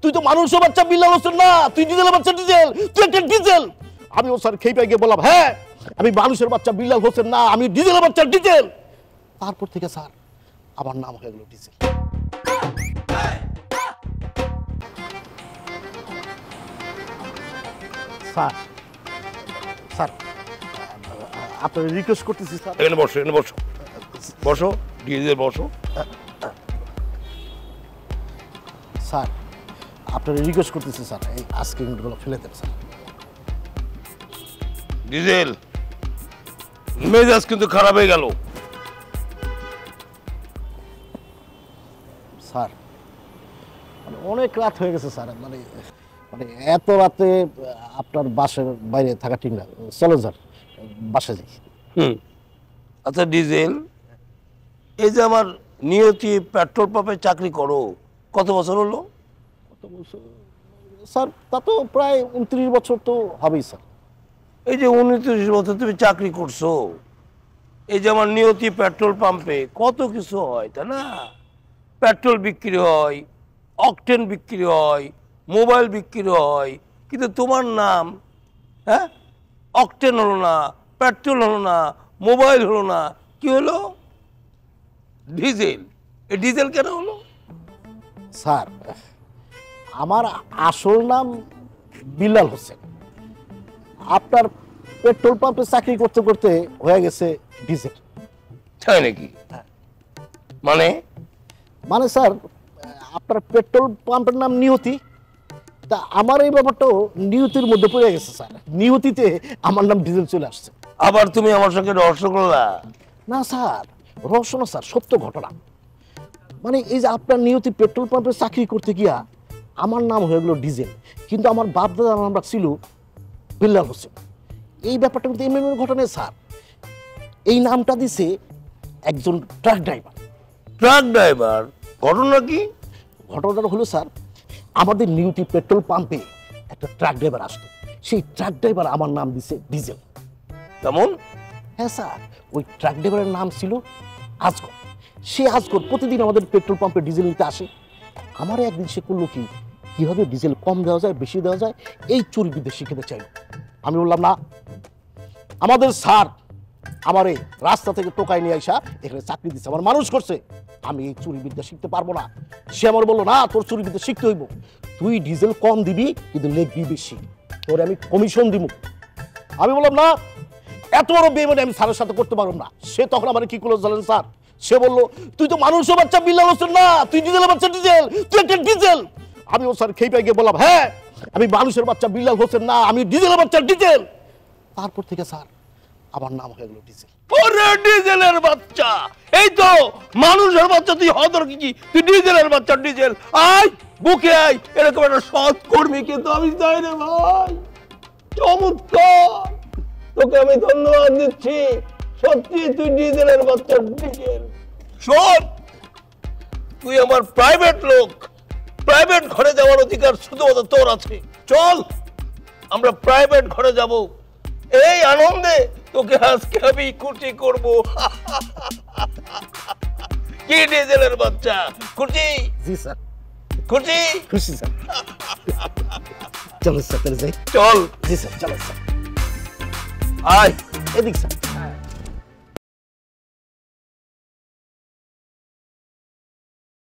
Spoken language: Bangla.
তুই তো মানুষের বাচ্চা বিল্লাল হোসেন না, তুই ডিজেলের বাচ্চা ডিজেল, তুই একটা ডিজেল। আমি ও স্যার খেয়ে গিয়ে বললাম হ্যাঁ আমি মানুষের বাচ্চা বিল্লাল হোসেন না, আমি ডিজেলের বাচ্চা ডিজেল। তারপর থেকে স্যার আমার নাম হয়ে গেল ডিজেল। স্যার স্যার আপনার রিকোয়েস্ট করতেছি স্যার। এখানে বসো, এখানে বসো, বসো ডিজেল বসো। স্যার আপনার রিকোয়েস্ট করতেছি স্যার, এই আইসক্রিমগুলো ফেলে দেন স্যার। ডিজেল মেজাজ কিন্তু খারাপ হয়ে গেল। স্যার মানে অনেক রাত হয়ে গেছে স্যার, মানে মানে এত রাতে আপনার বাসার বাইরে থাকা ঠিক না। চলো স্যার বাসা যাই। আচ্ছা ডিজেল, এই যে আমার নিয়তি পেট্রোল পাম্পে চাকরি করো, কত বছর হলো? কত বছর স্যার? তা তো প্রায় 29 বছর তো হবেই স্যার। এই যে 29 বছর তুমি চাকরি করছো, এই যে আমার নিয়তি পেট্রোল পাম্পে কত কিছু হয় তাই না? পেট্রোল বিক্রি হয়, অকটেন বিক্রি হয়, মোবাইল বিক্রি হয়, কিন্তু তোমার নাম হ্যাঁ অকটেন হলো না, পেট্রোল হলো না, মোবাইল হলো না, কি হলো? ডিজেল। এই ডিজেল কেন হলো? স্যার আমার আসল নাম বিল্লাল হোসেন, আপনার পেট্রোল পাম্পে চাকরি করতে করতে হয়ে গেছে ডিজেল। তাই নাকি? মানে মানে স্যার আপনার পেট্রোল পাম্পের নাম নিয়তি, তা আমার এই ব্যাপারটাও নিয়তির মধ্যে পড়ে গেছে স্যার, নিয়তিতে আমার নাম ডিজেল চলে আসছে। আবার তুমি আমার সঙ্গে রহস্য করলা? না স্যার রহস্য না স্যার, সত্য ঘটনা। মানে এই যে আপনার নিয়তি পেট্রোল পাম্পে চাকরি করতে গিয়া আমার নাম হয়ে গেল ডিজেল, কিন্তু আমার বাপ দাদার নাম ছিল বিল্লাল হোসেন। এই ব্যাপারটা কিন্তু এমনি ঘটনা স্যার। এই নামটা দিছে একজন ট্রাক ড্রাইভার। Truck driver? ঘটনা কি? ঘটনাটা হলো স্যার, আমাদের নিউটি পেট্রোল পাম্পে একটা ট্রাক ড্রাইভার আসতো, সেই ট্রাক ড্রাইভার আমার নাম দিছে ডিজেল। কেমন? হ্যাঁ স্যার, ওই ট্রাক ড্রাইভারের নাম ছিল আজগর। সে আজগর প্রতিদিন আমাদের পেট্রোল পাম্পে ডিজেল নিতে আসে। আমার একদিন সে করলো কি, কিভাবে ডিজেল কম দেওয়া যায় বেশি দেওয়া যায় এই চুরিবিদ্যা শিখতে চাইল। আমি বললাম না, আমাদের স্যার আমার এই রাস্তা থেকে টোকাই নিয়ে আইসা এখানে চাকরি দিচ্ছে, আমার মানুষ করছে, আমি এই চুরিবিদ্যা শিখতে পারবো না। সে আমার বললো না, তোর চুরিবিদ্যা শিখতে হইব, তুই ডিজেল কম দিবি কিন্তু লেখবি বেশি, তোরে আমি কমিশন দিব। আমি বললাম না, এত বড় বেইমানি আমি স্যারের সাথে করতে পারবো না। সে তখন আমার কি করলো জানেন স্যার? সে বললো তুই তো মানুষের বাচ্চা বিল্লাল হোসেন না, তুই ডিজেলের বাচ্চা ডিজেল, তুই একটা ডিজেল। আমি ও স্যার খেয়ে গিয়ে বললাম হ্যাঁ আমি মানুষের বাচ্চা বিল্লাল হোসেন না, আমি ডিজেলের বাচ্চা ডিজেল। তারপর থেকে স্যার আমার নাম হয়ে গেল ডিজেল। ওরে ডিজেলের বাচ্চা, এই তো মানুষের বাচ্চা, তুই হদর কি, তুই ডিজেলের বাচ্চা ডিজেল। আয় বুকে আয়, এরকম একটা সৎ কর্মী কিন্তু আমি চাই রে ভাই। চমৎকার, তোকে আমি ধন্যবাদ দিচ্ছি, সত্যি তুই ডিজেলের বাচ্চা ডিজেল। শোন, তুই আমার প্রাইভেট লোক, প্রাইভেট ঘরে যাওয়ার অধিকার শুধুমাত্র তোর আছে। চল আমরা প্রাইভেট ঘরে যাব, এই আনন্দে তোকে আজকে আমি খুশি করব। কি ডিজেলের বাচ্চা, খুশি? জি স্যার খুশি? খুশি স্যার। চলো স্যার তাহলে যাই। চল। জি স্যার চলো স্যার। আয় এদিক স্যার।